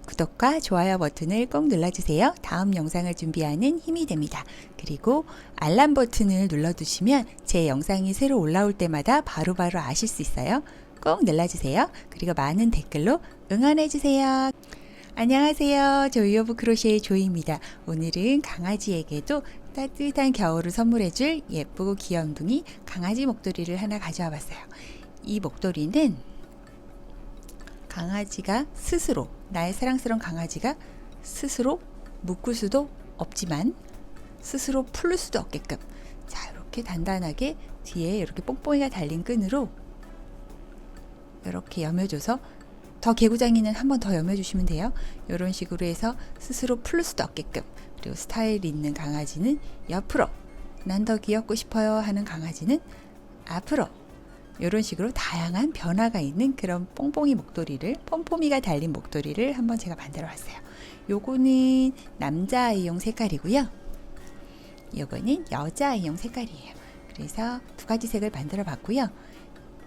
구독과 좋아요 버튼을 꼭 눌러주세요. 다음 영상을 준비하는 힘이 됩니다. 그리고 알람 버튼을 눌러두시면 제 영상이 새로 올라올 때마다 바로바로 아실 수 있어요. 꼭 눌러주세요. 그리고 많은 댓글로 응원해주세요. 안녕하세요. 조이 오브 크로셰의 조이입니다. 오늘은 강아지에게도 따뜻한 겨울을 선물해줄 예쁘고 귀염둥이 강아지 목도리를 하나 가져와 봤어요. 이 목도리는 강아지가 스스로, 나의 사랑스러운 강아지가 스스로 묶을 수도 없지만 스스로 풀 수도 없게끔, 자, 이렇게 단단하게 뒤에 이렇게 뽕뽕이가 달린 끈으로 이렇게 여며줘서, 더 개구장이는 한 번 더 여며주시면 돼요. 이런 식으로 해서 스스로 풀 수도 없게끔, 그리고 스타일 있는 강아지는 옆으로, 난 더 귀엽고 싶어요 하는 강아지는 앞으로, 이런 식으로 다양한 변화가 있는 그런 뽕뽕이 목도리를, 폼포미가 달린 목도리를 한번 제가 만들어 봤어요. 요거는 남자 아이용 색깔이고요. 요거는 여자 아이용 색깔이에요. 그래서 두 가지 색을 만들어 봤고요.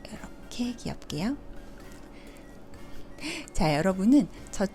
이렇게 귀엽게요. 자, 여러분은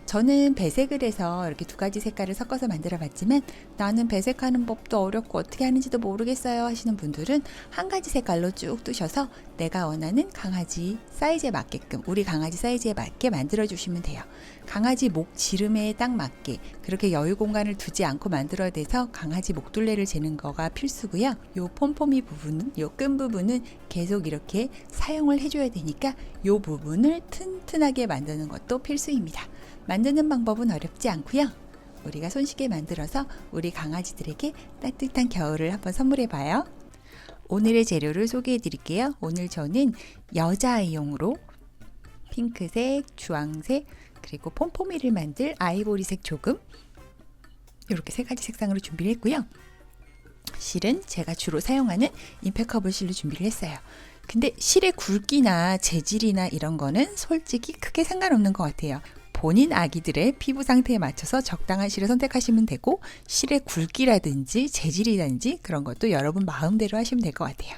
저는 배색을 해서 이렇게 두 가지 색깔을 섞어서 만들어 봤지만, 나는 배색하는 법도 어렵고 어떻게 하는지도 모르겠어요 하시는 분들은 한 가지 색깔로 쭉 뜨셔서 내가 원하는 강아지 사이즈에 맞게끔, 우리 강아지 사이즈에 맞게 만들어 주시면 돼요. 강아지 목 지름에 딱 맞게 그렇게 여유 공간을 두지 않고 만들어야 돼서 강아지 목둘레를 재는 거가 필수고요. 요 폼포미 부분은, 요 끈 부분은 계속 이렇게 사용을 해줘야 되니까 요 부분을 튼튼하게 만드는 것도 필수입니다. 만드는 방법은 어렵지 않고요. 우리가 손쉽게 만들어서 우리 강아지들에게 따뜻한 겨울을 한번 선물해 봐요. 오늘의 재료를 소개해 드릴게요. 오늘 저는 여자 아이용으로 핑크색, 주황색, 그리고 폼포미를 만들 아이보리색 조금, 이렇게 세 가지 색상으로 준비를 했고요. 실은 제가 주로 사용하는 임페커블 실로 준비를 했어요. 근데 실의 굵기나 재질이나 이런 거는 솔직히 크게 상관없는 것 같아요. 본인 아기들의 피부 상태에 맞춰서 적당한 실을 선택하시면 되고, 실의 굵기라든지 재질이라든지 그런 것도 여러분 마음대로 하시면 될 것 같아요.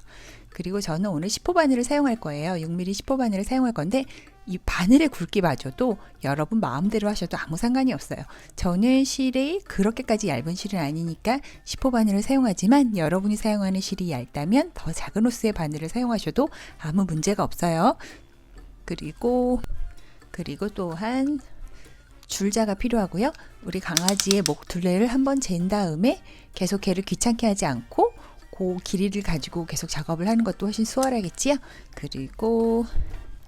그리고 저는 오늘 10호 바늘을 사용할 거예요. 6mm 10호 바늘을 사용할 건데, 이 바늘의 굵기마저도 여러분 마음대로 하셔도 아무 상관이 없어요. 저는 실이 그렇게까지 얇은 실은 아니니까 10호 바늘을 사용하지만, 여러분이 사용하는 실이 얇다면 더 작은 호스의 바늘을 사용하셔도 아무 문제가 없어요. 그리고 또한 줄자가 필요하고요. 우리 강아지의 목 둘레를 한번 잰 다음에 계속 걔를 귀찮게 하지 않고 그 길이를 가지고 계속 작업을 하는 것도 훨씬 수월하겠지요. 그리고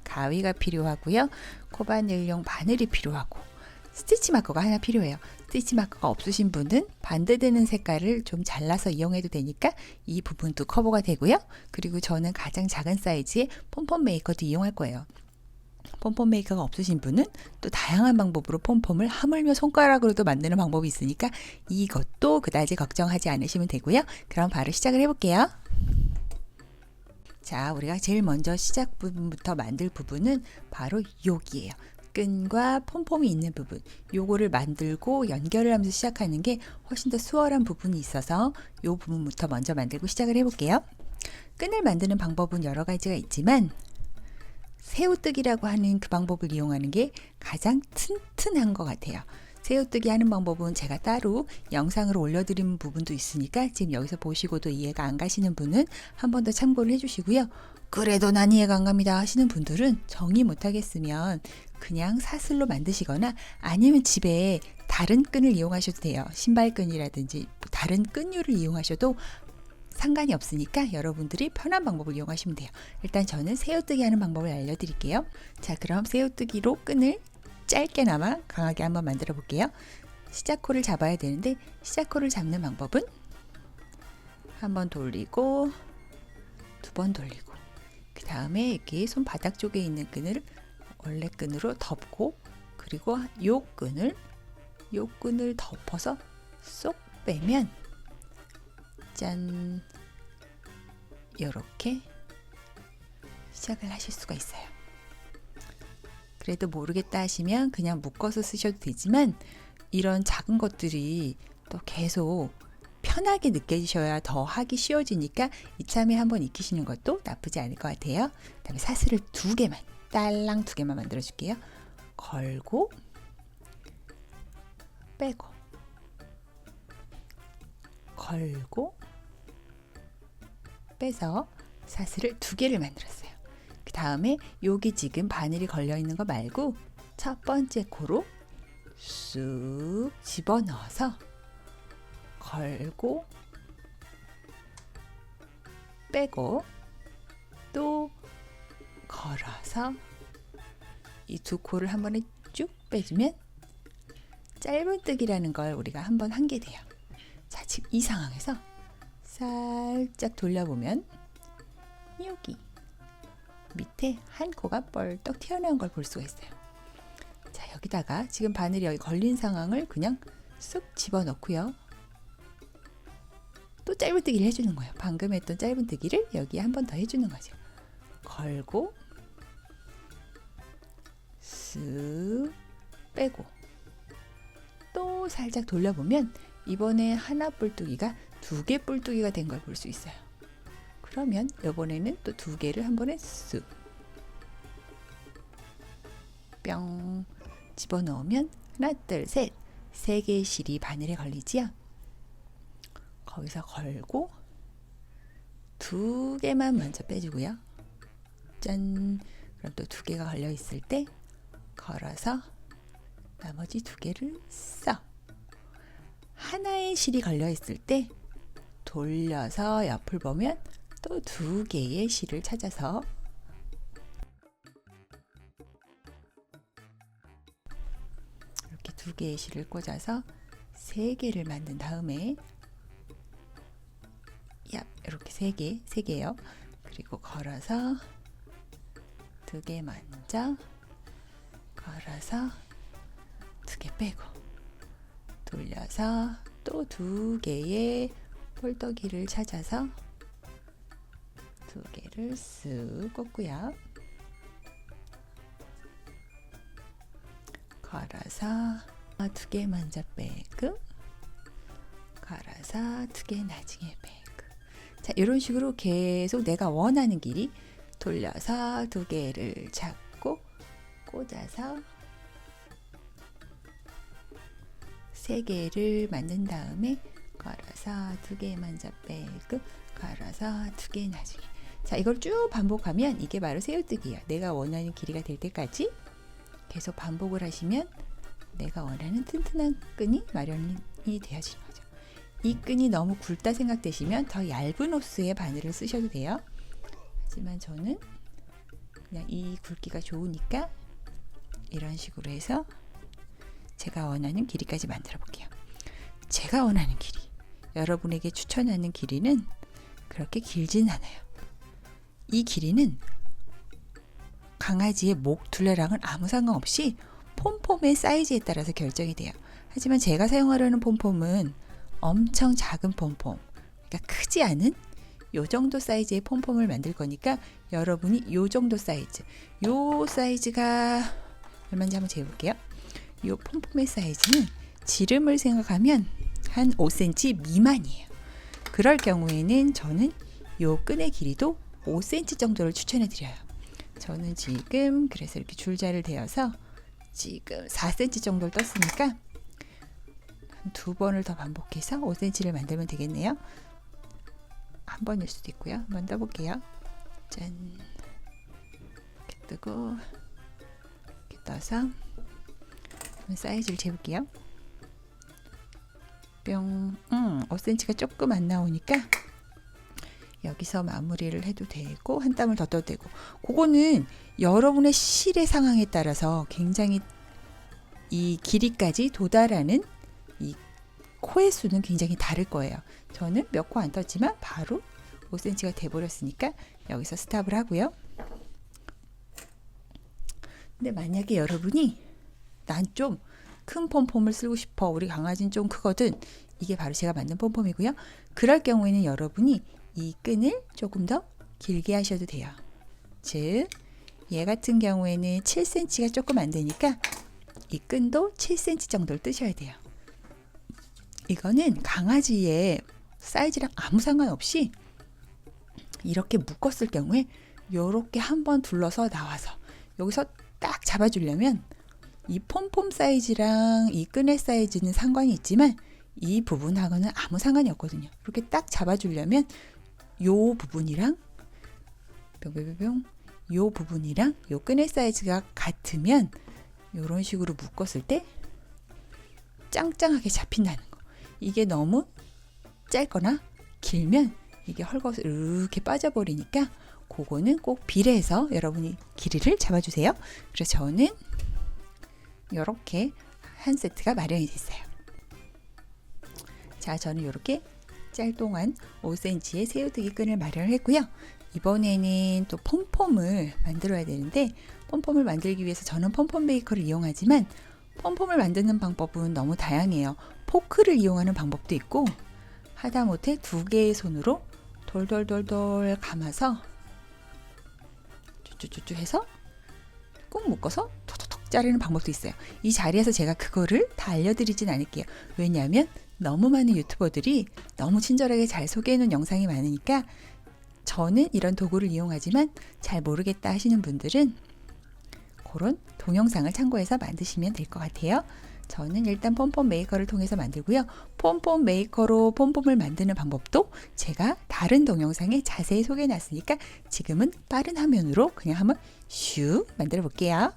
가위가 필요하고요. 코바늘용 바늘이 필요하고, 스티치 마커가 하나 필요해요. 스티치 마커가 없으신 분은 반대되는 색깔을 좀 잘라서 이용해도 되니까 이 부분도 커버가 되고요. 그리고 저는 가장 작은 사이즈의 폼폼 메이커도 이용할 거예요. 폼폼 메이커가 없으신 분은 또 다양한 방법으로 폼폼을 하물며 손가락으로도 만드는 방법이 있으니까 이것도 그다지 걱정하지 않으시면 되고요. 그럼 바로 시작을 해볼게요. 자, 우리가 제일 먼저 시작 부분부터 만들 부분은 바로 여기예요. 끈과 폼폼이 있는 부분, 요거를 만들고 연결을 하면서 시작하는 게 훨씬 더 수월한 부분이 있어서 요 부분부터 먼저 만들고 시작을 해볼게요. 끈을 만드는 방법은 여러 가지가 있지만 새우뜨기라고 하는 그 방법을 이용하는 게 가장 튼튼한 것 같아요. 새우뜨기 하는 방법은 제가 따로 영상으로 올려드린 부분도 있으니까 지금 여기서 보시고도 이해가 안 가시는 분은 한 번 더 참고를 해주시고요. 그래도 난 이해가 안 갑니다 하시는 분들은 정의 못하겠으면 그냥 사슬로 만드시거나, 아니면 집에 다른 끈을 이용하셔도 돼요. 신발끈이라든지 다른 끈류를 이용하셔도 상관이 없으니까 여러분들이 편한 방법을 이용하시면 돼요. 일단 저는 새우뜨기 하는 방법을 알려드릴게요. 자, 그럼 새우뜨기로 끈을 짧게나마 강하게 한번 만들어 볼게요. 시작코를 잡아야 되는데, 시작코를 잡는 방법은 한 번 돌리고 두 번 돌리고, 그 다음에 이렇게 손바닥 쪽에 있는 끈을 원래 끈으로 덮고, 그리고 요 끈을 덮어서 쏙 빼면 짠, 이렇게 시작을 하실 수가 있어요. 그래도 모르겠다 하시면 그냥 묶어서 쓰셔도 되지만, 이런 작은 것들이 또 계속 편하게 느껴지셔야 더 하기 쉬워지니까 이참에 한번 익히시는 것도 나쁘지 않을 것 같아요. 그다음에 사슬을 두 개만, 딸랑 두 개만 만들어 줄게요. 걸고 빼고 걸고 빼서 사슬을 2개를 만들었어요. 그 다음에 여기 지금 바늘이 걸려 있는 거 말고 첫 번째 코로 쑥 집어넣어서 걸고 빼고 또 걸어서 이 2코를 한 번에 쭉 빼주면 짧은뜨기라는 걸 우리가 한번 한 게 돼요. 자, 지금 이 상황에서 살짝 돌려보면 여기 밑에 한 코가 뻘떡 튀어나온 걸 볼 수가 있어요. 자, 여기다가 지금 바늘이 여기 걸린 상황을 그냥 쑥 집어넣고요. 또 짧은뜨기를 해주는 거예요. 방금 했던 짧은뜨기를 여기에 한 번 더 해주는 거죠. 걸고 쓱 빼고 또 살짝 돌려보면 이번에 하나 뿔뚜기가 2개 뿔뚜기가 된 걸 볼 수 있어요. 그러면 이번에는 또 2개를 한 번에 쓱 뿅 집어넣으면 하나 둘 셋 3개의 실이 바늘에 걸리지요. 거기서 걸고 2개만 먼저 빼주고요. 짠! 그럼 또 2개가 걸려 있을 때 걸어서 나머지 2개를 써. 하나의 실이 걸려 있을 때 돌려서 옆을 보면 또 2개의 실을 찾아서 이렇게 2개의 실을 꽂아서 3개를 만든 다음에 이렇게 3개예요. 그리고 걸어서 2개 먼저 걸어서 2개 빼고 돌려서 또 2개의 폴더기를 찾아서 2개를 쓱 꽂고요. 걸어서 2개 먼저 빼고 걸어서 2개 나중에 빼고. 자, 이런 식으로 계속 내가 원하는 길이 돌려서 2개를 잡고 꽂아서 3개를 만든 다음에 걸어서 2개 먼저 빼고 걸어서 2개 나중에. 자, 이걸 쭉 반복하면 이게 바로 새우뜨기예요. 내가 원하는 길이가 될 때까지 계속 반복을 하시면 내가 원하는 튼튼한 끈이 마련이 되어지는 거죠. 이 끈이 너무 굵다 생각되시면 더 얇은 호스의 바늘을 쓰셔도 돼요. 하지만 저는 그냥 이 굵기가 좋으니까 이런 식으로 해서 제가 원하는 길이까지 만들어 볼게요. 제가 원하는 길이, 여러분에게 추천하는 길이는 그렇게 길진 않아요. 이 길이는 강아지의 목 둘레랑은 아무 상관없이 폼폼의 사이즈에 따라서 결정이 돼요. 하지만 제가 사용하려는 폼폼은 엄청 작은 폼폼, 그러니까 크지 않은 요 정도 사이즈의 폼폼을 만들 거니까 여러분이 요 정도 사이즈, 요 사이즈가 얼마인지 한번 재볼게요. 요 폼폼의 사이즈는 지름을 생각하면 한 5cm 미만이에요. 그럴 경우에는 저는 요 끈의 길이도 5cm 정도를 추천해 드려요. 저는 지금 그래서 이렇게 줄자를 대어서 지금 4cm 정도를 떴으니까 한 2번을 더 반복해서 5cm를 만들면 되겠네요. 한 번일 수도 있고요. 한번 떠볼게요. 짠, 이렇게 뜨고 이렇게 떠서 사이즈를 재볼게요. 뿅. 5cm가 조금 안 나오니까 여기서 마무리를 해도 되고 한 땀을 더 떠도 되고, 그거는 여러분의 실의 상황에 따라서 굉장히 이 길이까지 도달하는 이 코의 수는 굉장히 다를 거예요. 저는 몇 코 안 떴지만 바로 5cm가 돼버렸으니까 여기서 스탑을 하고요. 근데 만약에 여러분이 난 좀 큰 폼폼을 쓰고 싶어, 우리 강아지는 좀 크거든, 이게 바로 제가 만든 폼폼이고요. 그럴 경우에는 여러분이 이 끈을 조금 더 길게 하셔도 돼요. 즉, 얘 같은 경우에는 7cm가 조금 안 되니까 이 끈도 7cm 정도를 뜨셔야 돼요. 이거는 강아지의 사이즈랑 아무 상관없이 이렇게 묶었을 경우에 이렇게 한번 둘러서 나와서 여기서 딱 잡아주려면 이 폼폼 사이즈랑 이 끈의 사이즈는 상관이 있지만 이 부분하고는 아무 상관이 없거든요. 이렇게 딱 잡아주려면 요 부분이랑 뿅뿅뿅 요 부분이랑 요 끈의 사이즈가 같으면 이런 식으로 묶었을 때 짱짱하게 잡힌다는 거. 이게 너무 짧거나 길면 이게 헐거워서 이렇게 빠져버리니까 그거는 꼭 비례해서 여러분이 길이를 잡아주세요. 그래서 저는 이렇게 한 세트가 마련이 됐어요. 자, 저는 이렇게 짤동안 5cm의 새우뜨기 끈을 마련을 했고요. 이번에는 또 폼폼을 만들어야 되는데 폼폼을 만들기 위해서 저는 폼폼 메이커를 이용하지만 폼폼을 만드는 방법은 너무 다양해요. 포크를 이용하는 방법도 있고 하다못해 두 개의 손으로 돌돌돌돌 감아서 쭈쭈쭈쭈 해서 꾹 묶어서 톡톡톡 자르는 방법도 있어요. 이 자리에서 제가 그거를 다 알려드리진 않을게요. 왜냐하면 너무 많은 유튜버들이 너무 친절하게 잘 소개해놓은 영상이 많으니까 저는 이런 도구를 이용하지만 잘 모르겠다 하시는 분들은 그런 동영상을 참고해서 만드시면 될 것 같아요. 저는 일단 폼폼 메이커를 통해서 만들고요. 폼폼 메이커로 폼폼을 만드는 방법도 제가 다른 동영상에 자세히 소개해 놨으니까 지금은 빠른 화면으로 그냥 한번 슉 만들어 볼게요.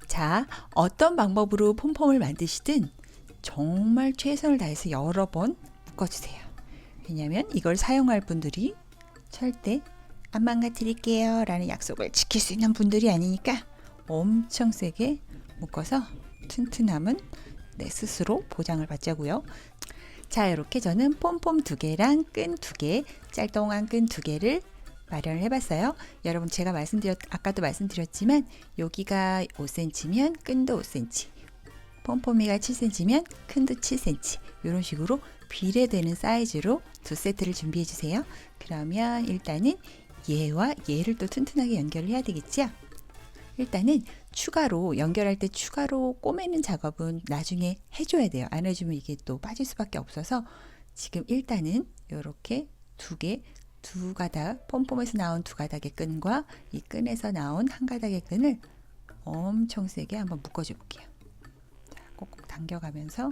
자, 어떤 방법으로 폼폼을 만드시든 정말 최선을 다해서 여러 번 묶어주세요. 왜냐하면 이걸 사용할 분들이 절대 안 망가뜨릴게요 라는 약속을 지킬 수 있는 분들이 아니니까 엄청 세게 묶어서 튼튼함은 내 스스로 보장을 받자고요. 자, 이렇게 저는 폼폼 2개랑 끈 2개, 짤동안 끈 2개를 마련을 해봤어요. 여러분 제가 아까도 말씀드렸지만 여기가 5cm면 끈도 5cm, 폼폼이가 7cm면 끈도 7cm 이런 식으로 비례되는 사이즈로 두 세트를 준비해 주세요. 그러면 일단은 얘와 얘를 또 튼튼하게 연결을 해야 되겠죠. 일단은 추가로 연결할 때 추가로 꼬매는 작업은 나중에 해줘야 돼요. 안 해주면 이게 또 빠질 수밖에 없어서 지금 일단은 이렇게 두 가닥, 폼폼에서 나온 두 가닥의 끈과 이 끈에서 나온 한 가닥의 끈을 엄청 세게 한번 묶어줘 볼게요. 자, 꼭꼭 당겨가면서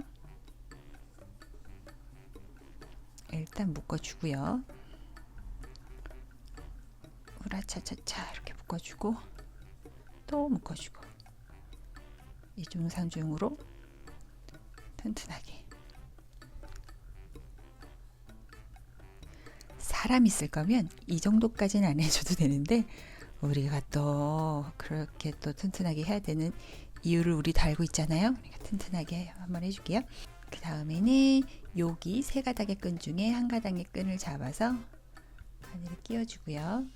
일단 묶어주고요. 우라차차차 이렇게 묶어주고 또 묶어주고 이중삼중으로 튼튼하게. 사람 있을 거면 이 정도까지는 안 해줘도 되는데 우리가 또 그렇게 또 튼튼하게 해야 되는 이유를 우리 다 알고 있잖아요. 그러니까 튼튼하게 한번 해줄게요. 그 다음에는 여기 세 가닥의 끈 중에 한 가닥의 끈을 잡아서 바늘을 끼워주고요.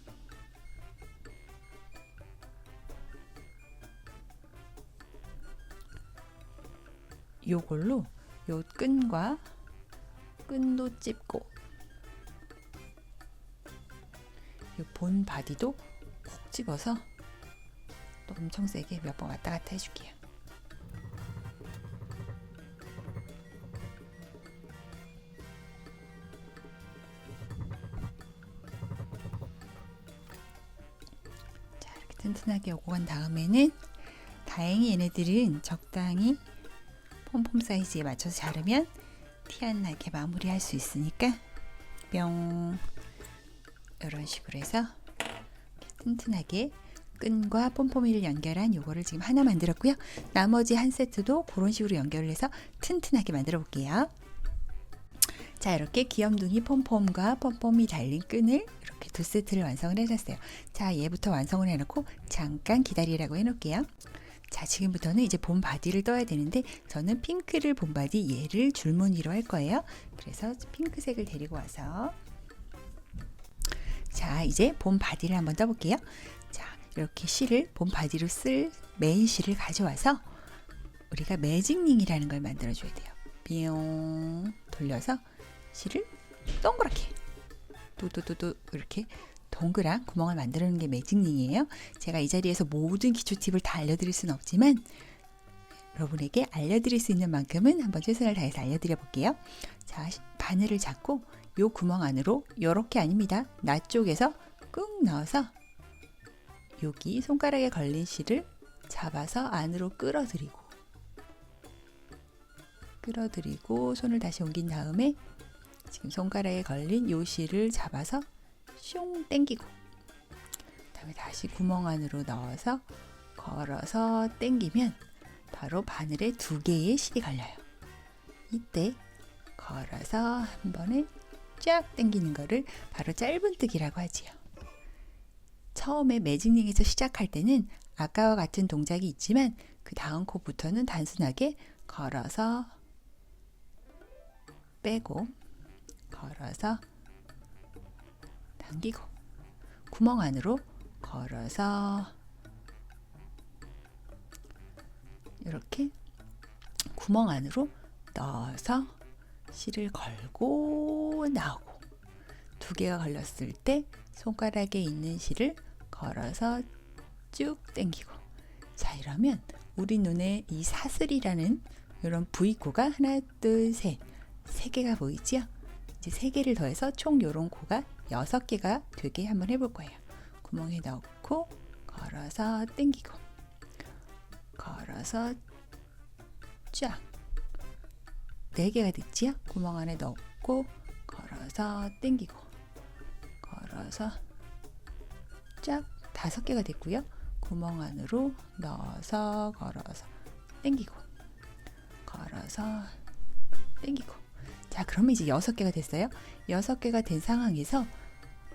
요걸로 요 끈과 끈도 찝고 요 본 바디도 콕 집어서 또 엄청 세게 몇 번 왔다 갔다 해줄게요. 자, 이렇게 튼튼하게 오고 간 다음에는 다행히 얘네들은 적당히 폼폼 사이즈에 맞춰서 자르면 티 안 나게 마무리할 수 있으니까 뿅 이런 식으로 해서 튼튼하게 끈과 폼폼이를 연결한 요거를 지금 하나 만들었고요. 나머지 한 세트도 그런 식으로 연결을 해서 튼튼하게 만들어 볼게요. 자, 이렇게 귀염둥이 폼폼과 폼폼이 달린 끈을 이렇게 두 세트를 완성을 해놨어요. 자, 얘부터 완성을 해놓고 잠깐 기다리라고 해놓을게요. 자, 지금부터는 이제 본 바디를 떠야 되는데 저는 핑크를 본 바디 얘를 줄무늬로 할 거예요. 그래서 핑크색을 데리고 와서 자, 이제 본 바디를 한번 떠볼게요. 자, 이렇게 실을 본 바디로 쓸 메인 실을 가져와서 우리가 매직링이라는 걸 만들어 줘야 돼요. 뿅 돌려서 실을 동그랗게 두두두두 이렇게 동그란 구멍을 만드는 게 매직링이에요. 제가 이 자리에서 모든 기초 팁을 다 알려드릴 수는 없지만 여러분에게 알려드릴 수 있는 만큼은 한번 최선을 다해서 알려드려 볼게요. 자, 바늘을 잡고 요 구멍 안으로 요렇게 아닙니다. 나 쪽에서 꾹 넣어서 여기 손가락에 걸린 실을 잡아서 안으로 끌어들이고 손을 다시 옮긴 다음에 지금 손가락에 걸린 요 실을 잡아서 슝 당기고 그다음에 다시 구멍 안으로 넣어서 걸어서 당기면 바로 바늘에 2개의 실이 걸려요. 이때 걸어서 한 번에 쫙 당기는 거를 바로 짧은뜨기라고 하지요. 처음에 매직링에서 시작할 때는 아까와 같은 동작이 있지만 그 다음 코부터는 단순하게 걸어서 빼고 걸어서 당기고 구멍 안으로 걸어서 이렇게 구멍 안으로 넣어서 실을 걸고 나오고 2개가 걸렸을 때 손가락에 있는 실을 걸어서 쭉 당기고 자 이러면 우리 눈에 이 사슬이라는 이런 V코가 하나 둘 셋 3개가 보이죠? 이제 3개를 더해서 총 요런 코가 6개가 되게 한번 해볼 거예요. 구멍에 넣고 걸어서 당기고 걸어서 쫙 4개가 됐지요? 구멍 안에 넣고 걸어서 당기고 걸어서 쫙 5개가 됐고요. 구멍 안으로 넣어서 걸어서 당기고 걸어서 당기고 자 그러면 이제 6개가 됐어요. 6개가 된 상황에서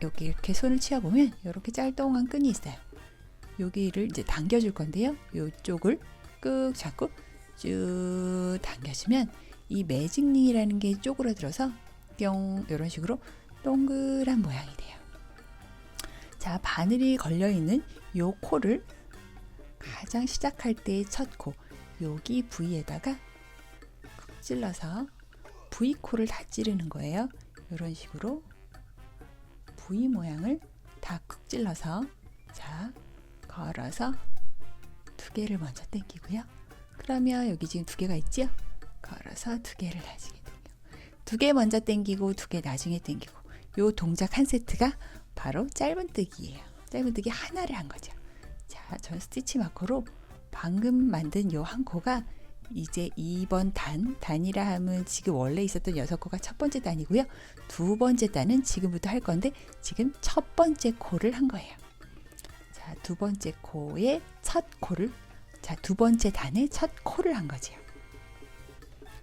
여기 이렇게 손을 치워보면 이렇게 짤뚱한 끈이 있어요. 여기를 이제 당겨줄 건데요. 이쪽을 꾹 잡고 쭉 당겨주면 이 매직링이라는 게 쪼그라들어서 뿅 이런 식으로 동그란 모양이 돼요. 자 바늘이 걸려있는 요 코를 가장 시작할 때의 첫 코 여기 부위에다가 쿡 찔러서 V코를 다 찌르는 거예요. 이런 식으로 V 모양을 다 쿡 찔러서 자 걸어서 2개를 먼저 당기고요. 그러면 여기 지금 2개가 있죠? 걸어서 2개를 나중에 당기고 2개 먼저 당기고 2개 나중에 당기고 요 동작 한 세트가 바로 짧은뜨기예요. 짧은뜨기 하나를 한 거죠. 자, 전 스티치 마커로 방금 만든 요 한 코가 이제 2번 단이라 하면 지금 원래 있었던 6코가 첫 번째 단이고요. 2번째 단은 지금부터 할 건데 지금 첫 번째 코를 한 거예요. 자, 2번째 코의 첫 코를 자, 2번째 단의 첫 코를 한 거죠.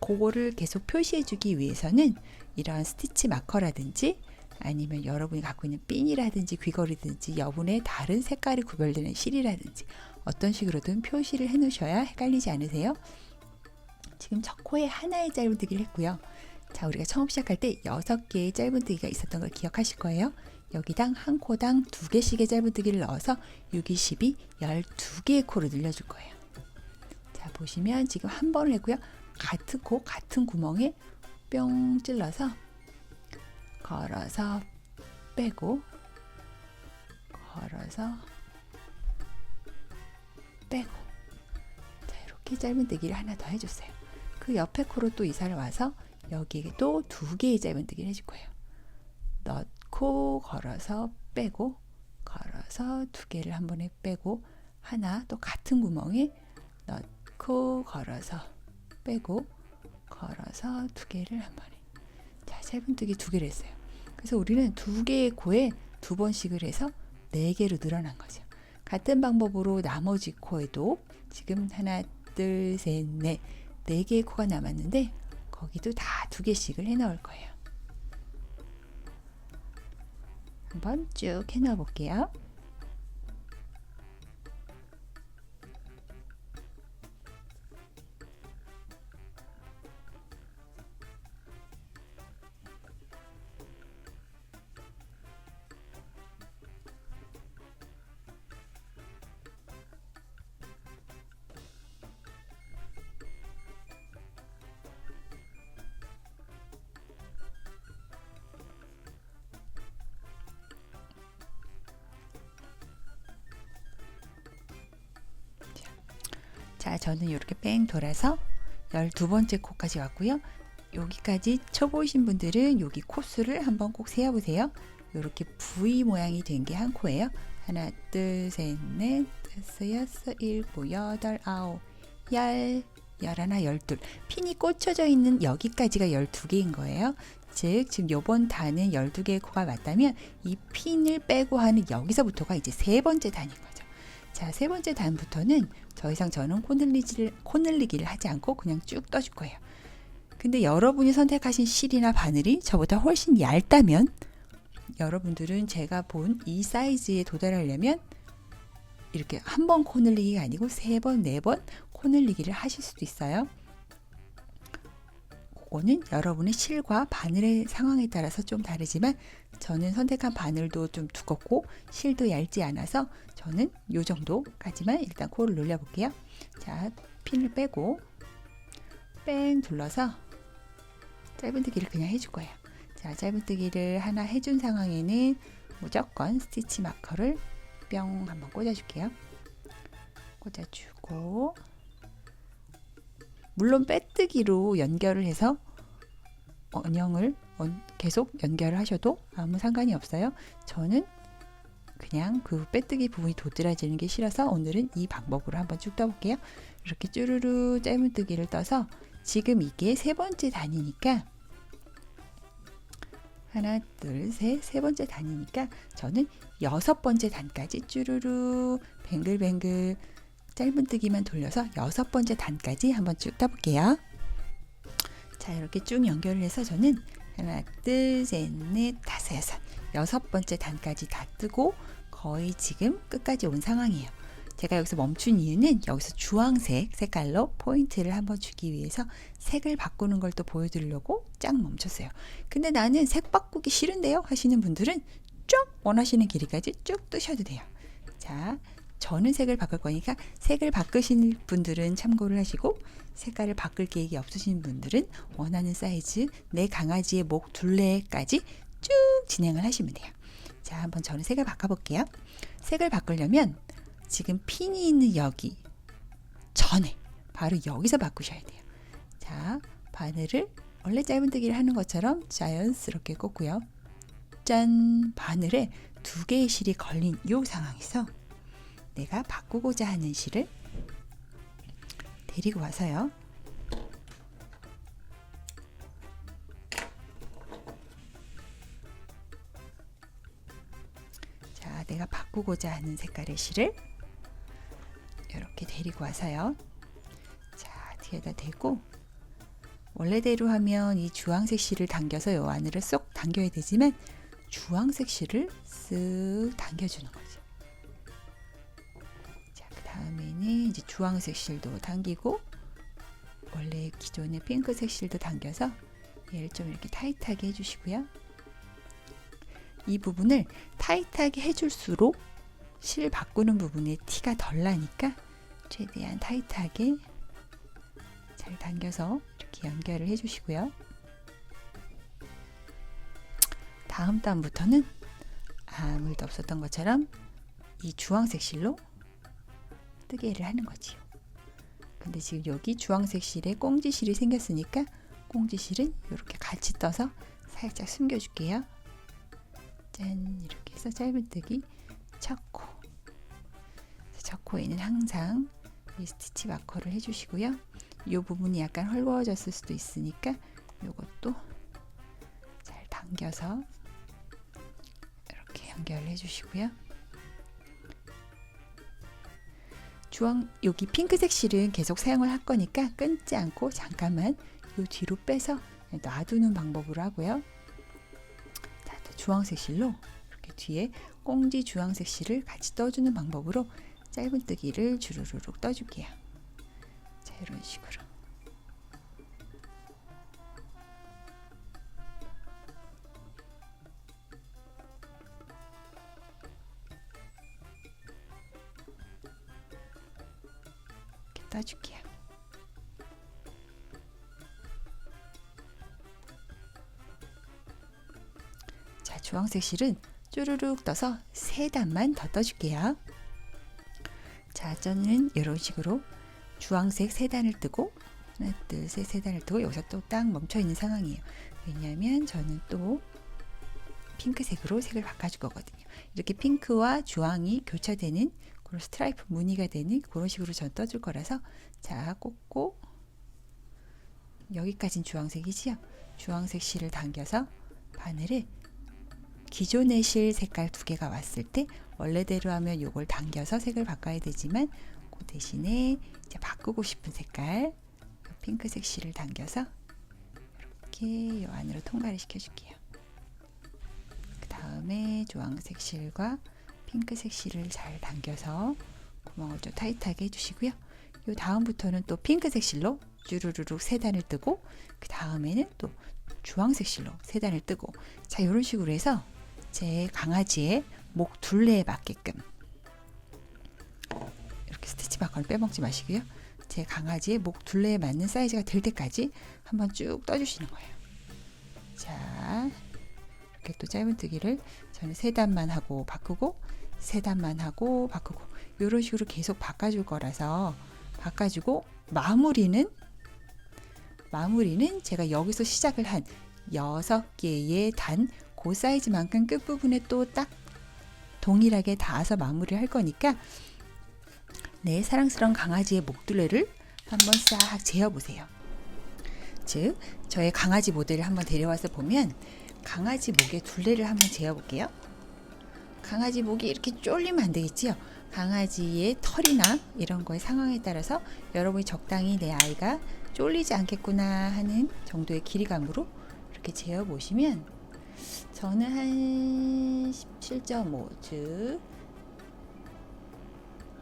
그거를 계속 표시해 주기 위해서는 이런 스티치 마커라든지 아니면 여러분이 갖고 있는 핀이라든지 귀걸이든지 여분의 다른 색깔이 구별되는 실이라든지 어떤 식으로든 표시를 해 놓으셔야 헷갈리지 않으세요. 지금 첫 코에 하나의 짧은뜨기를 했고요. 자, 우리가 처음 시작할 때 6개의 짧은뜨기가 있었던 걸 기억하실 거예요. 여기당 한 코당 2개씩의 짧은뜨기를 넣어서 6, 2, 12, 12개의 코를 늘려줄 거예요. 자, 보시면 지금 한 번을 했고요. 같은 코, 같은 구멍에 뿅 찔러서 걸어서 빼고 걸어서 빼고 자, 이렇게 짧은뜨기를 하나 더 해줬어요. 그 옆에 코로 또 이사를 와서 여기에 또 2개의 짧은뜨기를 해줄 거예요. 넣고 걸어서 빼고 걸어서 2개를 한 번에 빼고 하나 또 같은 구멍에 넣고 걸어서 빼고 걸어서 2개를 한 번에 자 짧은뜨기 2개를 했어요. 그래서 우리는 2개의 코에 2번씩을 해서 4개로 늘어난 거죠. 같은 방법으로 나머지 코에도 지금 하나 둘 셋 넷 4개의 코가 남았는데 거기도 다 2개씩을 해 넣을 거예요. 한번 쭉 해 넣어 볼게요. 자, 저는 이렇게 뺑 돌아서 12번째 코까지 왔고요. 여기까지 쳐보신 분들은 여기 코수를 한번 꼭 세어보세요. 이렇게 V 모양이 된 게 한 코예요. 하나, 둘, 셋, 넷, 다섯, 여섯, 일곱, 여덟, 아홉, 열하나, 열둘. 핀이 꽂혀져 있는 여기까지가 12개인 거예요. 즉, 지금 요번 단은 12개의 코가 맞다면 이 핀을 빼고 하는 여기서부터가 이제 세 번째 단인 거죠. 자, 세 번째 단부터는 더 이상 저는 코늘리기를 하지 않고 그냥 쭉 떠줄 거예요. 근데 여러분이 선택하신 실이나 바늘이 저보다 훨씬 얇다면 여러분들은 제가 본 이 사이즈에 도달하려면 이렇게 한 번 코늘리기가 아니고 3번, 4번 코늘리기를 하실 수도 있어요. 그거는 여러분의 실과 바늘의 상황에 따라서 좀 다르지만 저는 선택한 바늘도 좀 두껍고 실도 얇지 않아서 저는 이 정도까지만 일단 코를 눌려볼게요. 자, 핀을 빼고 뺑 둘러서 짧은뜨기를 그냥 해줄 거예요. 자, 짧은뜨기를 하나 해준 상황에는 무조건 스티치 마커를 뿅 한번 꽂아줄게요. 꽂아주고 물론 빼뜨기로 연결을 해서 원형을 계속 연결을 하셔도 아무 상관이 없어요. 저는 그냥 그 빼뜨기 부분이 도드라지는 게 싫어서 오늘은 이 방법으로 한번 쭉 떠볼게요. 이렇게 쭈루루 짧은뜨기를 떠서 지금 이게 세 번째 단이니까 하나, 둘, 셋, 세 번째 단이니까 저는 6번째 단까지 쭈루루 뱅글뱅글 짧은뜨기만 돌려서 6번째 단까지 한번 쭉 떠볼게요. 자, 이렇게 쭉 연결을 해서 저는 하나, 둘, 셋, 넷, 다섯, 여섯 6번째 단까지 다 뜨고 거의 지금 끝까지 온 상황이에요. 제가 여기서 멈춘 이유는 여기서 주황색 색깔로 포인트를 한번 주기 위해서 색을 바꾸는 걸 또 보여드리려고 쫙 멈췄어요. 근데 나는 색 바꾸기 싫은데요 하시는 분들은 쭉 원하시는 길이까지 쭉 뜨셔도 돼요. 자, 저는 색을 바꿀 거니까 색을 바꾸신 분들은 참고를 하시고 색깔을 바꿀 계획이 없으신 분들은 원하는 사이즈 내 강아지의 목 둘레까지 쭉 진행을 하시면 돼요. 자, 한번 저는 색을 바꿔볼게요. 색을 바꾸려면 지금 핀이 있는 여기 전에 바로 여기서 바꾸셔야 돼요. 자, 바늘을 원래 짧은뜨기를 하는 것처럼 자연스럽게 꽂고요. 짠! 바늘에 2개의 실이 걸린 이 상황에서 내가 바꾸고자 하는 실을 데리고 와서요. 자, 내가 바꾸고자 하는 색깔의 실을 이렇게 데리고 와서요. 자, 뒤에다 대고 원래대로 하면 이 주황색 실을 당겨서 요 안으로 쏙 당겨야 되지만 주황색 실을 쓱 당겨주는 거죠. 자, 그 다음에는 이제 주황색 실도 당기고 원래 기존의 핑크색 실도 당겨서 얘를 좀 이렇게 타이트하게 해주시고요. 이 부분을 타이트하게 해줄수록 실 바꾸는 부분에 티가 덜 나니까 최대한 타이트하게 잘 당겨서 이렇게 연결을 해주시고요. 다음 단부터는 아무 일도 없었던 것처럼 이 주황색 실로 뜨개를 하는 거지요. 근데 지금 여기 주황색 실에 꽁지실이 생겼으니까 꽁지실은 이렇게 같이 떠서 살짝 숨겨줄게요. 짠, 이렇게 해서 짧은뜨기 첫 코. 첫 코에는 항상 이 스티치 마커를 해주시고요. 이 부분이 약간 헐거워졌을 수도 있으니까 이것도 잘 당겨서 이렇게 연결을 해주시고요. 여기 핑크색 실은 계속 사용을 할 거니까 끊지 않고 잠깐만 이 뒤로 빼서 놔두는 방법으로 하고요. 자, 또 주황색 실로 이렇게 뒤에 꽁지 주황색 실을 같이 떠주는 방법으로 짧은뜨기를 주르륵 떠줄게요. 자, 이런 식으로. 이렇게 떠줄게요. 자, 주황색 실은 쭈루룩 떠서 3단만 더 떠줄게요. 자, 저는 이런 식으로 주황색 3단을 뜨고 하나 둘 셋 3단을 뜨고 여기서 또 딱 멈춰 있는 상황이에요. 왜냐하면 저는 또 핑크색으로 색을 바꿔줄 거거든요. 이렇게 핑크와 주황이 교차되는 그런 스트라이프 무늬가 되는 그런 식으로 전 떠줄 거라서 자 꽂고 여기까지는 주황색이지요. 주황색 실을 당겨서 바늘을 기존의 실 색깔 2개가 왔을 때 원래대로 하면 이걸 당겨서 색을 바꿔야 되지만 그 대신에 이제 바꾸고 싶은 색깔 핑크색 실을 당겨서 이렇게 이 안으로 통과를 시켜줄게요. 그 다음에 주황색 실과 핑크색 실을 잘 당겨서 구멍을 좀 타이트하게 해주시고요. 이 다음부터는 또 핑크색 실로 쭈루루룩 3단을 뜨고 그 다음에는 또 주황색 실로 3단을 뜨고 자 이런 식으로 해서 제 강아지의 목 둘레에 맞게끔 이렇게 스티치 마커를 빼먹지 마시고요. 제 강아지의 목 둘레에 맞는 사이즈가 될 때까지 한번 쭉 떠주시는 거예요. 자 이렇게 또 짧은뜨기를 저는 3단만 하고 바꾸고 3단만 하고 바꾸고 이런 식으로 계속 바꿔줄 거라서 바꿔주고 마무리는 제가 여기서 시작을 한 6개의 단 그 사이즈만큼 끝부분에 또 딱 동일하게 닿아서 마무리를 할 거니까 내 사랑스러운 강아지의 목둘레를 한번 싹 재어보세요. 즉 저의 강아지 모델을 한번 데려와서 보면 강아지 목의 둘레를 한번 재어볼게요. 강아지 목이 이렇게 쫄리면 안 되겠지요. 강아지의 털이나 이런 거의 상황에 따라서 여러분이 적당히 내 아이가 쫄리지 않겠구나 하는 정도의 길이감으로 이렇게 재어보시면 저는 한 17.5 즉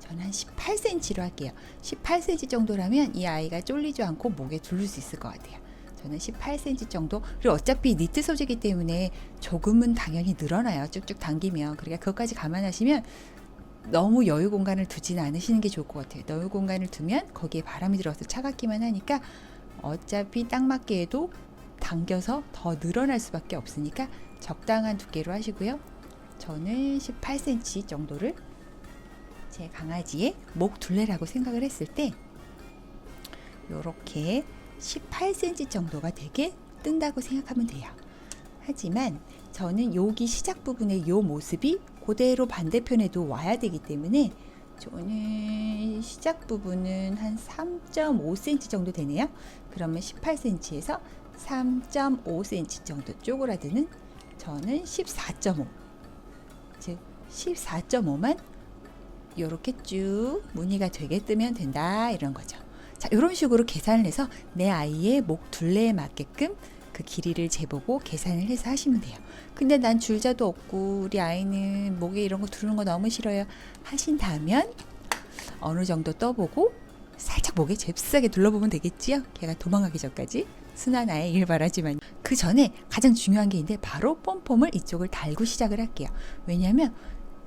저는 한 18cm로 할게요. 18cm 정도라면 이 아이가 쫄리지 않고 목에 두를 수 있을 것 같아요. 저는 18cm 정도. 그리고 어차피 니트 소재이기 때문에 조금은 당연히 늘어나요. 쭉쭉 당기면. 그러니까 그것까지 감안하시면 너무 여유 공간을 두지는 않으시는 게 좋을 것 같아요. 여유 공간을 두면 거기에 바람이 들어서 차갑기만 하니까 어차피 딱 맞게 해도 당겨서 더 늘어날 수밖에 없으니까 적당한 두께로 하시고요. 저는 18cm 정도를 제 강아지의 목 둘레라고 생각을 했을 때 이렇게 18cm 정도가 되게 뜬다고 생각하면 돼요. 하지만 저는 여기 시작 부분의 이 모습이 그대로 반대편에도 와야 되기 때문에 저는 시작 부분은 한 3.5cm 정도 되네요. 그러면 18cm에서 3.5cm 정도 쪼그라드는 저는 14.5 즉 14.5만 이렇게 쭉 무늬가 되게 뜨면 된다 이런 거죠. 자 이런 식으로 계산을 해서 내 아이의 목 둘레에 맞게끔 그 길이를 재보고 계산을 해서 하시면 돼요. 근데 난 줄자도 없고 우리 아이는 목에 이런 거 두르는 거 너무 싫어요 하신다면 어느 정도 떠보고 살짝 목에 잽싸게 둘러보면 되겠지요. 걔가 도망가기 전까지 순한 아이 일 바라지만 그 전에 가장 중요한 게 있는데 바로 폼폼을 이쪽을 달고 시작을 할게요. 왜냐하면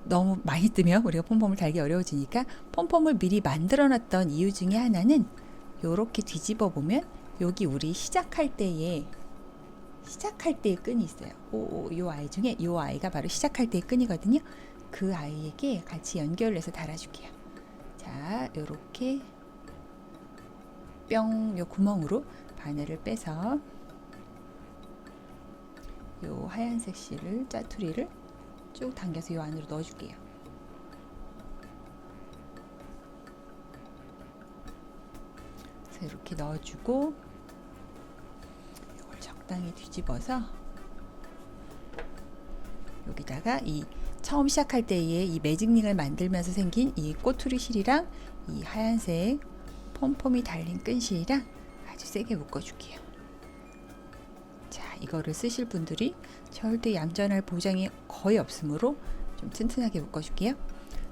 너무 많이 뜨면 우리가 폼폼을 달기 어려워지니까 폼폼을 미리 만들어 놨던 이유 중에 하나는 요렇게 뒤집어 보면 여기 우리 시작할 때의 끈이 있어요. 요 아이 중에 요 아이가 바로 시작할 때의 끈이거든요. 그 아이에게 같이 연결을 해서 달아줄게요. 자, 요렇게 뿅 요 구멍으로 바늘을 빼서 요 하얀색 실을 짜투리를 쭉 당겨서 요 안으로 넣어줄게요. 그래서 이렇게 넣어주고 이걸 적당히 뒤집어서 여기다가 이 처음 시작할 때의 이 매직링을 만들면서 생긴 이 꼬투리 실이랑 이 하얀색 폼폼이 달린 끈실이랑 아주 세게 묶어줄게요. 자, 이거를 쓰실 분들이 절대 얌전할 보장이 거의 없으므로 좀 튼튼하게 묶어줄게요.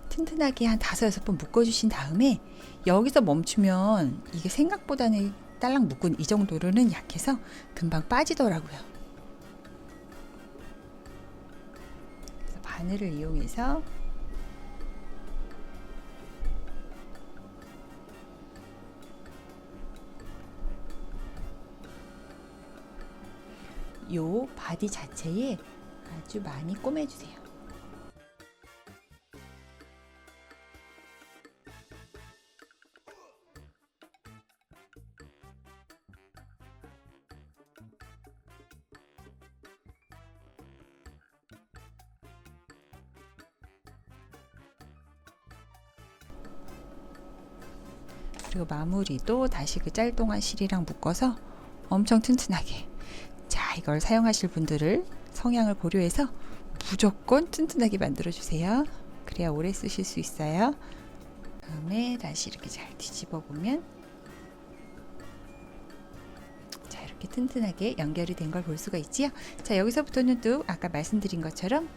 튼튼하게 한 5-6번 묶어주신 다음에 여기서 멈추면 이게 생각보다는 딸랑 묶은 이 정도로는 약해서 금방 빠지더라고요. 그래서 바늘을 이용해서 요 바디 자체에 아주 많이 꼬매주세요. 그리고 마무리도 다시 그 짤동안 실이랑 묶어서 엄청 튼튼하게. 자, 이걸 사용하실 분들을 성향을 고려해서 무조건 튼튼하게 만들어 주세요. 그래야 오래 쓰실 수 있어요. 다음에 다시 이렇게 잘 뒤집어 보면 자, 이렇게 튼튼하게 연결이 된 걸 볼 수가 있지요. 자, 여기서부터는 또 아까 말씀드린 것처럼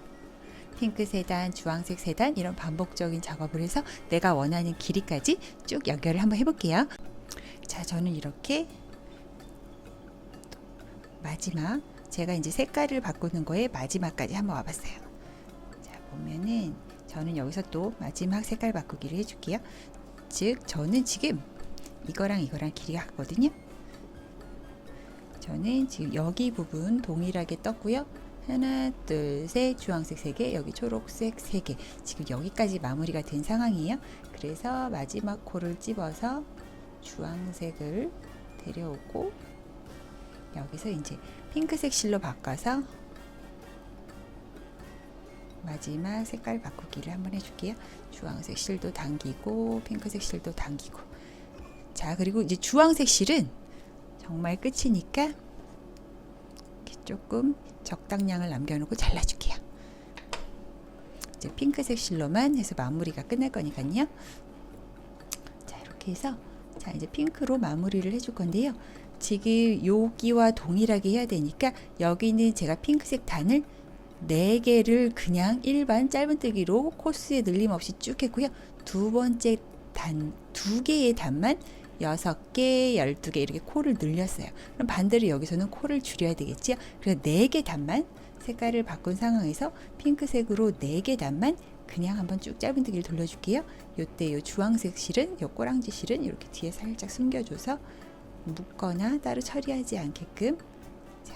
핑크 3단, 주황색 3단 이런 반복적인 작업을 해서 내가 원하는 길이까지 쭉 연결을 한번 해볼게요. 자, 저는 이렇게 마지막 제가 이제 색깔을 바꾸는 거에 마지막까지 한번 와봤어요. 자, 보면은 저는 여기서 또 마지막 색깔 바꾸기를 해줄게요. 즉 저는 지금 이거랑 이거랑 길이가 같거든요. 저는 지금 여기 부분 동일하게 떴고요. 하나, 둘, 셋, 주황색 3개, 여기 초록색 3개. 지금 여기까지 마무리가 된 상황이에요. 그래서 마지막 코를 찝어서 주황색을 데려오고 여기서 이제 핑크색 실로 바꿔서 마지막 색깔 바꾸기를 한번 해줄게요. 주황색 실도 당기고 핑크색 실도 당기고. 자, 그리고 이제 주황색 실은 정말 끝이니까 이렇게 조금 적당량을 남겨놓고 잘라줄게요. 이제 핑크색 실로만 해서 마무리가 끝날 거니까요. 자, 이렇게 해서 자, 이제 핑크로 마무리를 해줄 건데요. 지금 여기와 동일하게 해야 되니까 여기는 제가 핑크색 단을 4개를 그냥 일반 짧은뜨기로 코스에 늘림 없이 쭉 했고요. 두 번째 단 2개의 단만 6개, 12개 이렇게 코를 늘렸어요. 그럼 반대로 여기서는 코를 줄여야 되겠죠. 그래서 4개 단만 색깔을 바꾼 상황에서 핑크색으로 4개 단만 그냥 한번 쭉 짧은뜨기를 돌려줄게요. 요때 요 주황색 실은 요 꼬랑지 실은 이렇게 뒤에 살짝 숨겨줘서 묶거나 따로 처리하지 않게끔 자,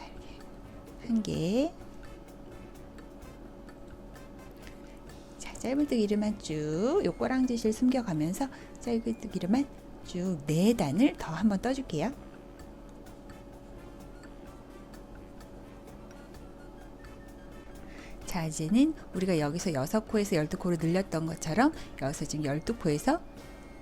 이렇게 1개. 자, 짧은뜨기를만 쭉 요 꼬랑지 실 숨겨가면서 짧은뜨기를만 쭉 4단을 더 한번 떠줄게요. 자, 이제는 우리가 여기서 6코에서 12코로 늘렸던 것처럼 여기서 지금 12코에서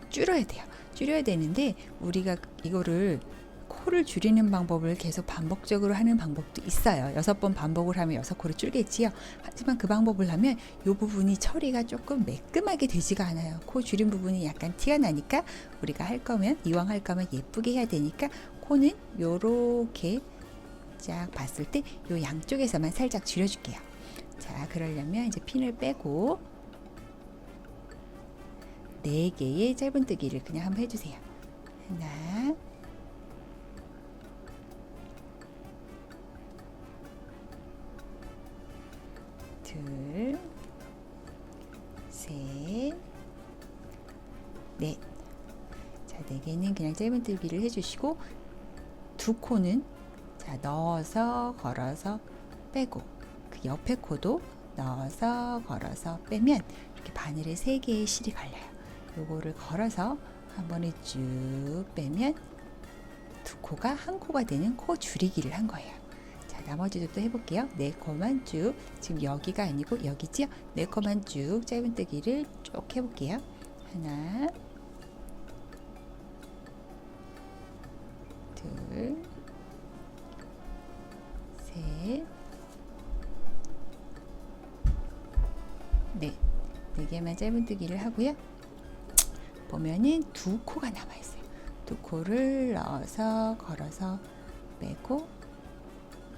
줄여야 돼요. 줄여야 되는데 우리가 이거를 코를 줄이는 방법을 계속 반복적으로 하는 방법도 있어요. 6번 반복을 하면 6코를 줄겠지요. 하지만 그 방법을 하면 이 부분이 처리가 조금 매끈하게 되지가 않아요. 코 줄인 부분이 약간 티가 나니까 우리가 할 거면 이왕 할 거면 예쁘게 해야 되니까 코는 요렇게 쫙 봤을 때 요 양쪽에서만 살짝 줄여줄게요. 자, 그러려면 이제 핀을 빼고 4개의 짧은뜨기를 그냥 한번 해주세요. 하나, 둘, 셋, 넷. 자, 4개는 그냥 짧은뜨기를 해주시고 2코는 자, 넣어서 걸어서 빼고 그 옆에 코도 넣어서 걸어서 빼면 이렇게 바늘에 3개의 실이 걸려요. 요거를 걸어서 한 번에 쭉 빼면 2코가 1코가 되는 코 줄이기를 한 거예요. 자, 나머지도 또 해볼게요. 4코만 쭉, 지금 여기가 아니고 여기지요? 4코만 쭉 짧은뜨기를 쭉 해볼게요. 하나, 둘, 셋, 넷. 4개만 짧은뜨기를 하고요. 보면은 2코가 남아있어요. 2코를 넣어서 걸어서 빼고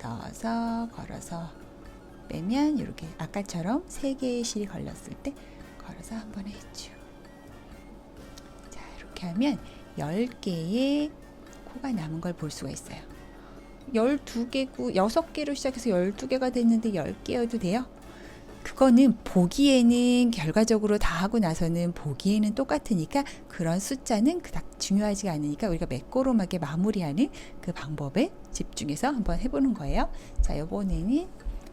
넣어서 걸어서 빼면 이렇게 아까처럼 3개의 실이 걸렸을 때 걸어서 한 번에 쭉. 자, 이렇게 하면 10개의 코가 남은 걸 볼 수가 있어요. 12개고 6개로 시작해서 12개가 됐는데 10개여도 돼요. 그거는 보기에는 결과적으로 다 하고 나서는 보기에는 똑같으니까 그런 숫자는 그닥 중요하지가 않으니까 우리가 매끄러움하게 마무리하는 그 방법에 집중해서 한번 해보는 거예요. 자, 이번에는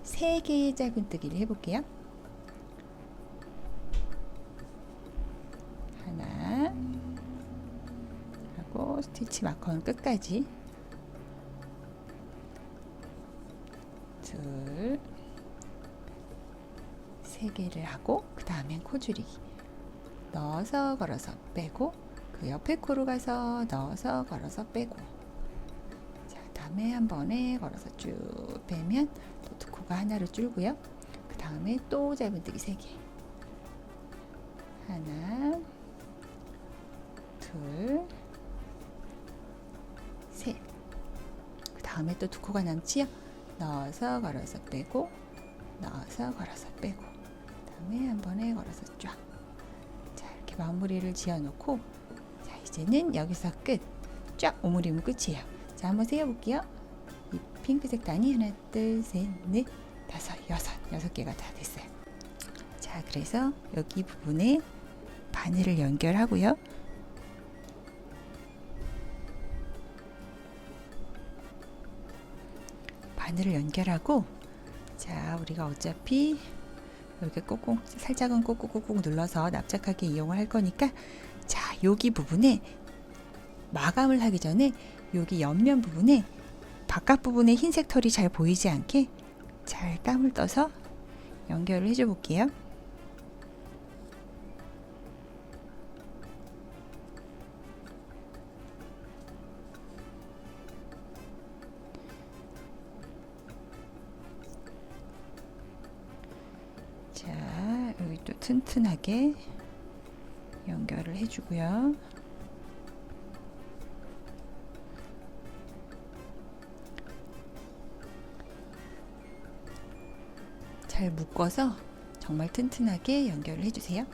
3개의 짧은뜨기를 해볼게요. 하나 하고 스티치 마커는 끝까지 둘 3개를 하고 그 다음엔 코 줄이기 넣어서 걸어서 빼고 그 옆에 코로 가서 넣어서 걸어서 빼고, 자, 다음에 한 번에 걸어서 쭉 빼면 또 두 코가 하나로 줄고요. 그 다음에 또 짧은뜨기 3개. 하나, 둘, 셋. 그 다음에 또 두 코가 남지요. 넣어서 걸어서 빼고, 넣어서 걸어서 빼고, 그 다음에 한 번에 걸어서 쫙. 자, 이렇게 마무리를 지어놓고, 자, 이제는 여기서 끝. 쫙 오므리면 끝이에요. 자, 한번 세어볼게요. 이 핑크색 단이 하나, 둘, 셋, 넷, 다섯, 여섯 개가 다 됐어요. 자, 그래서 여기 부분에 바늘을 연결하고요. 바늘을 연결하고, 자, 우리가 어차피 이렇게 꼭꼭 살짝은 꼭꼭꼭꼭 눌러서 납작하게 이용을 할 거니까, 자, 여기 부분에 마감을 하기 전에 여기 옆면 부분에 바깥 부분에 흰색 털이 잘 보이지 않게 잘 땀을 떠서 연결을 해줘 볼게요. 자, 여기 또 튼튼하게 연결을 해주고요. 잘 묶어서 정말 튼튼하게 연결을 해주세요.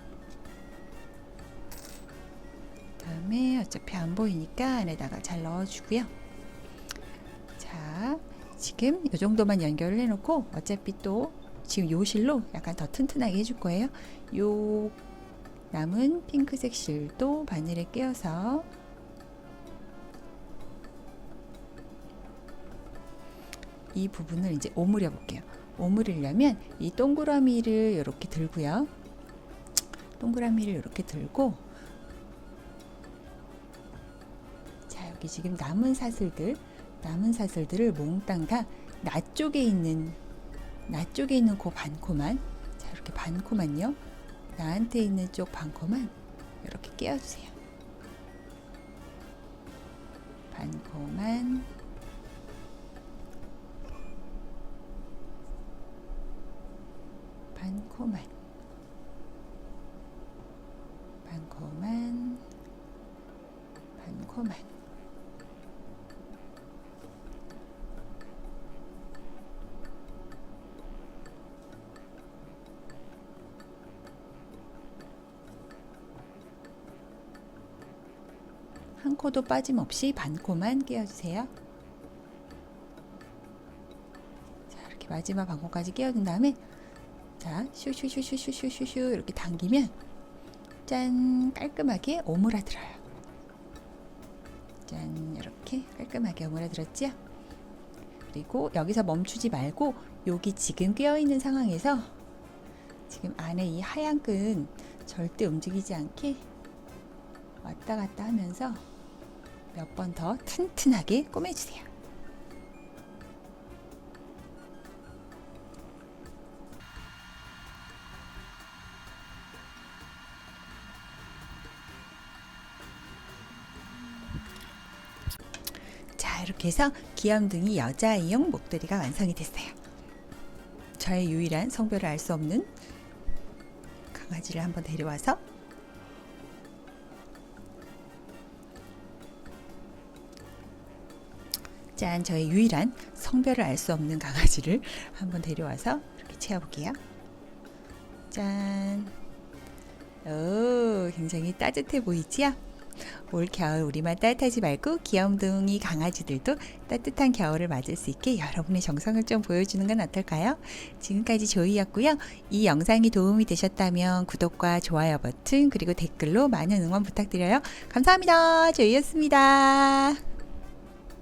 다음에 어차피 안 보이니까 안에다가 잘 넣어주고요. 자, 지금 이 정도만 연결을 해놓고 어차피 또 지금 요 실로 약간 더 튼튼하게 해줄 거예요. 요 남은 핑크색 실도 바늘에 끼워서 이 부분을 이제 오므려 볼게요. 오므리려면 이 동그라미를 이렇게 들고요. 동그라미를 이렇게 들고, 자, 여기 지금 남은 사슬들을 몽땅 다 나 쪽에 있는 그 반코만, 자, 이렇게 반코만요. 나한테 있는 쪽 반코만 이렇게 끼워주세요. 반코만, 반코만, 반코만, 반코만. 한 코도 빠짐없이 반코만 끼워주세요. 자, 이렇게 마지막 반코까지 끼워준 다음에, 자, 슈슈슈슈슈슈슈 이렇게 당기면 짠, 깔끔하게 오므라들어요. 짠, 이렇게 깔끔하게 오므라들었죠? 그리고 여기서 멈추지 말고 여기 지금 끼어있는 상황에서 지금 안에 이 하얀 끈 절대 움직이지 않게 왔다 갔다 하면서 몇 번 더 튼튼하게 꼬매주세요. 자, 이렇게 해서 귀염둥이 여자아이용 목도리가 완성이 됐어요. 저의 유일한 성별을 알 수 없는 강아지를 한번 데려와서 짠, 저의 유일한 성별을 알 수 없는 강아지를 한번 데려와서 이렇게 채워볼게요. 짠. 오, 굉장히 따뜻해 보이지요? 올 겨울 우리만 따뜻하지 말고 귀염둥이 강아지들도 따뜻한 겨울을 맞을 수 있게 여러분의 정성을 좀 보여주는 건 어떨까요? 지금까지 조이였고요. 이 영상이 도움이 되셨다면 구독과 좋아요 버튼 그리고 댓글로 많은 응원 부탁드려요. 감사합니다. 조이였습니다.